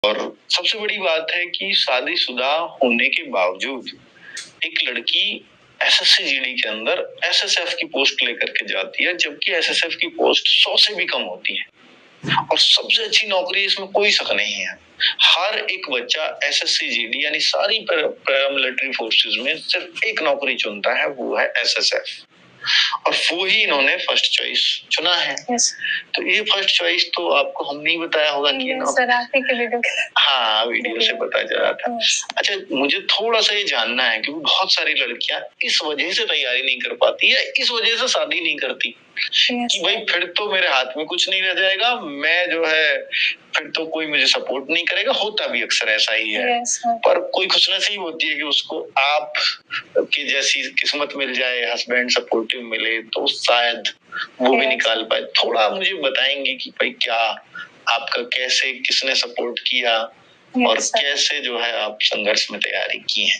और सबसे बड़ी बात है कि शादीशुदा होने के बावजूद एक लड़की एसएससी जीडी के अंदर एसएसएफ की पोस्ट लेकर के जाती है, जबकि एसएसएफ की पोस्ट 100 से भी कम होती है और सबसे अच्छी नौकरी, इसमें कोई शक नहीं है। हर एक बच्चा एसएससी जीडी यानी सारी पैरामिलिट्री फोर्सेस में सिर्फ एक नौकरी चुनता है, वो है एसएसएफ, और वो ही इन्होंने फर्स्ट चॉइस चुना है। तो ये फर्स्ट चॉइस तो आपको हम नहीं बताया होगा कि सर आप ही के वीडियो हाँ वीडियो से पता चला था। अच्छा, मुझे थोड़ा सा ये जानना है कि बहुत सारी लड़कियां इस वजह से तैयारी नहीं कर पाती है, इस वजह से शादी नहीं करती कि भाई फिर तो मेरे हाथ में कुछ नहीं रह जाएगा, मैं जो है फिर तो कोई मुझे सपोर्ट नहीं करेगा। होता भी अक्सर ऐसा ही है, पर कोई खुशनसीब होती है कि उसको आप की जैसी किस्मत मिल जाए, हस्बैंड सपोर्टिव मिले, तो शायद वो भी निकाल पाए। थोड़ा मुझे बताएंगे कि भाई क्या आपका कैसे, किसने सपोर्ट किया और कैसे जो है आप संघर्ष में तैयारी की है?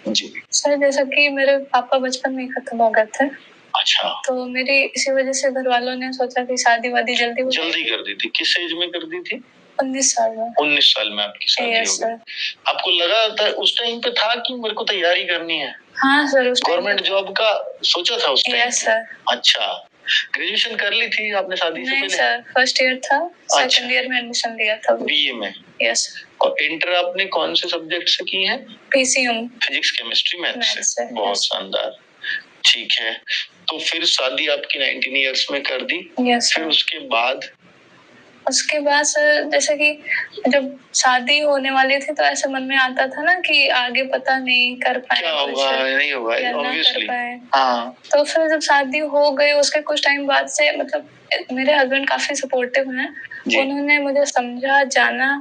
जी सर, जैसा कि मेरे पापा बचपन में खत्म हो गए थे। अच्छा, तो मेरी इसी वजह से घर वालों ने सोचा कि शादी वादी जल्दी कर दी थी। किस एज में कर दी थी? 19 साल में। 19 साल में आपकी शादी हो गई। आपको लगा था उस टाइम पे था कि मेरे को तैयारी करनी है? हाँ सर, गवर्नमेंट जॉब का सोचा था उस टाइम? Yes sir. अच्छा, ग्रेजुएशन कर ली थी आपने शादी से पहले? नहीं सर, फर्स्ट ईयर था, सेकंड ईयर में एडमिशन लिया था बीए में। यस। और इंटर आपने कौन से सब्जेक्ट से की है? पीसीएम, फिजिक्स केमिस्ट्री मैथ से। बहुत शानदार, ठीक है। तो फिर शादी आपकी 19 इयर्स में कर दी। फिर उसके बाद सर, जैसे कि जब शादी होने वाली थी तो ऐसे मन में आता था ना कि आगे पता नहीं कर पाए, क्या होगा नहीं होगा, ऑब्वियसली। हाँ, तो फिर जब शादी हो गई उसके कुछ टाइम बाद से मतलब मेरे हस्बैंड काफी सपोर्टिव हैं, उन्होंने मुझे समझा, जाना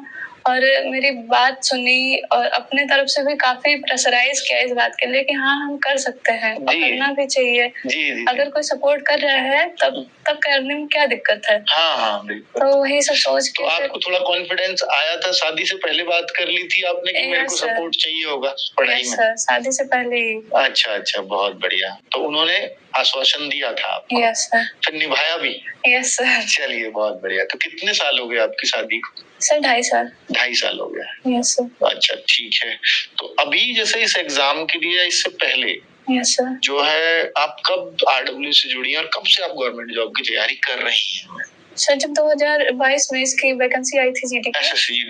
और मेरी बात सुनी और अपने तरफ से भी काफी प्रेशराइज किया इस बात के लिए कि हाँ हम कर सकते हैं, करना भी चाहिए। अगर कोई सपोर्ट कर रहा है तब करने में क्या दिक्कत है। हाँ, तो वही सब सोच के आपको थोड़ा कॉन्फिडेंस आया था? शादी से पहले बात कर ली थी आपने कि मेरे को सपोर्ट चाहिए होगा पढ़ाई में? सर, शादी से पहले ही। अच्छा, बहुत बढ़िया। तो उन्होंने आश्वासन दिया था आपको? Yes sir. फिर निभाया भी? Yes sir. चलिए बहुत बढ़िया। तो कितने साल हो गए आपकी शादी को? सर 2.5 साल। 2.5 साल हो गया। Yes sir. अच्छा, ठीक है। तो अभी जैसे इस एग्जाम के लिए, इससे पहले यस सर, जो है आप कब आरडब्ल्यू से जुड़ी और कब से आप गवर्नमेंट जॉब की तैयारी कर रही हैं? सर जब 2022 में इसकी वैकेंसी आई थी जीडी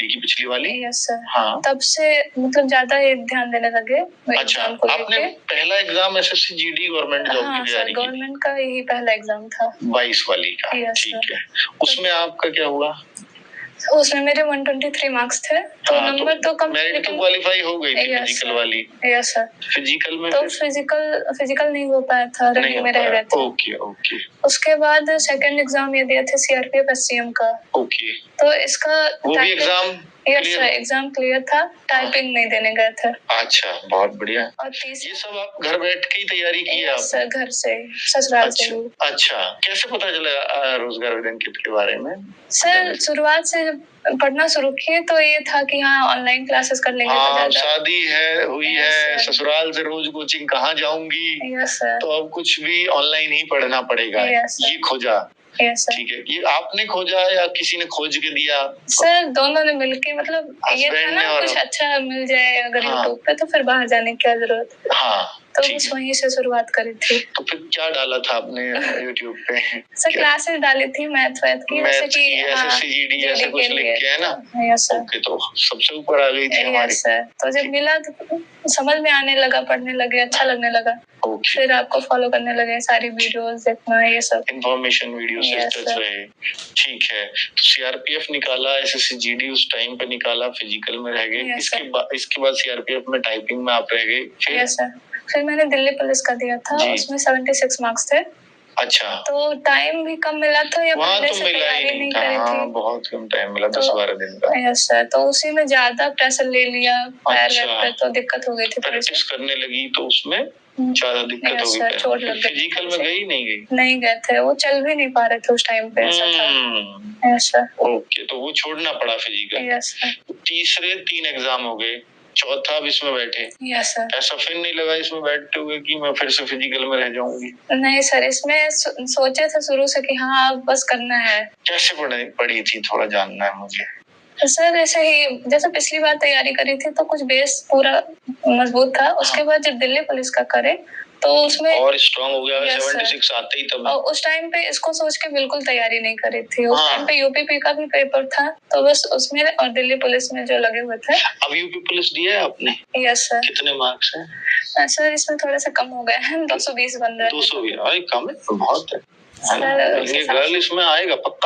की पिछली वाली। Yes sir. हाँ, तब से मतलब ज्यादा ध्यान देने लगे। अच्छा, आपने पहला exam SSC GD government job की तैयारी की? गवर्नमेंट का यही पहला एग्जाम था, 22 वाली का। ठीक है, उसमें आपका क्या हुआ? उसमें मेरे 123 मार्क्स थे। तो नंबर तो कम, लेकिन क्वालीफाई हो गई थी फिजिकल वाली। Yes sir. फिजिकल में तो फिजिकल नहीं हो पाया था, रनिंग में रह गए थे। ओके। उसके बाद सेकंड एग्जाम ये दिया थे सीआरपीएफ एससीएम का। ओके। तो इसका वो भी exam? Yes sir, exam clear था, टाइपिंग नहीं देने गए थे। अच्छा, बहुत बढ़िया। और ये सब आप घर बैठ के ही तैयारी की है? सर घर से, ससुराल से। अच्छा, कैसे पता चला रोजगार आवेदन के बारे में? सर शुरुआत से जब पढ़ना शुरू किए तो ये था कि हाँ ऑनलाइन क्लासेस कर लेंगे। हाँ, शादी है हुई है, ससुराल से रोज कोचिंग कहाँ जाऊंगी? तो अब कुछ भी ऑनलाइन ही पढ़ना पड़ेगा। ये खोजा? ठीक है। ये आपने खोजा या किसी ने खोज के दिया? सर दोनों ने मिलके, मतलब ये था ना कुछ अच्छा मिल जाए अगर यूट्यूब पे तो फिर बाहर जाने की क्या जरूरत। हाँ, तो बस वहीं से शुरुआत करी थी। तो फिर क्या डाला था आपने यूट्यूब पे? सर क्लासेस डाली थी मैथ की, जैसे कि एसएससी जीडी ऐसे कुछ लिख के है ना? Yes sir. ओके, तो सबसे ऊपर आ गई थी हमारी। सर, तो जब मिला तो समझ में आने लगा, पढ़ने लगे, अच्छा लगने लगा। फिर आपको फॉलो करने लगे, सारी वीडियोस देखना, ये सब इन्फॉर्मेशन वीडियो से रहे। ठीक है। तो सीआरपीएफ निकाला, एसएससी जीडी उस टाइम पे निकाला, फिजिकल में रह गए। इसके बाद सीआरपीएफ में टाइपिंग में आप रह गए। फिर मैंने दिल्ली पुलिस का दिया था, उसमें 76 मार्क्स थे। अच्छा, तो टाइम भी कम मिला था या पहले से तैयारी नहीं करी थी? बहुत कम टाइम मिला, 10-12 दिन का। यस सर, तो उसी में ज्यादा प्रेशर ले लिया पैर पे, तो दिक्कत हो गई थी। प्रैक्टिस करने लगी तो उसमें ज्यादा दिक्कत हो गई। चोट लग गई। फिजिकल में नहीं गए थे, वो चल भी नहीं पा रहे थे उस टाइम पे, ऐसा था। Yes sir. ओके, तो वो छोड़ना पड़ा फिजिकल। Yes sir. तीसरे 3 एग्जाम हो गए, चौथा अब इसमें बैठे। Yes sir. ऐसा फिर नहीं लगा इसमें बैठते हुए कि मैं फिर से फिजिकल में रह जाऊंगी? नहीं सर, इसमें सोचे थे शुरू से कि हाँ अब बस करना है। कैसे पढ़ी थी, थोड़ा जानना है मुझे। सर ऐसे ही जैसे पिछली बार तैयारी करी थी तो कुछ बेस पूरा मजबूत था, उसके बाद जब दिल्ली पुलिस का करे तो उसमें और स्ट्रांग हो गया। Yes, 76 आते ही तब। और उस टाइम पे इसको सोच के बिल्कुल तैयारी नहीं करी थी। उस टाइम पे यूपीपी का भी पेपर था तो बस उसमें और दिल्ली पुलिस में जो लगे हुए थे। अब यूपी पुलिस दिया है आपने? Yes sir. कितने मार्क्स हैं? सर इसमें थोड़ा सा कम हो गया है, 220 बन रहा है। 220 कम है तो बहुत है। सर गर्ल इसमें आएगा पक्का।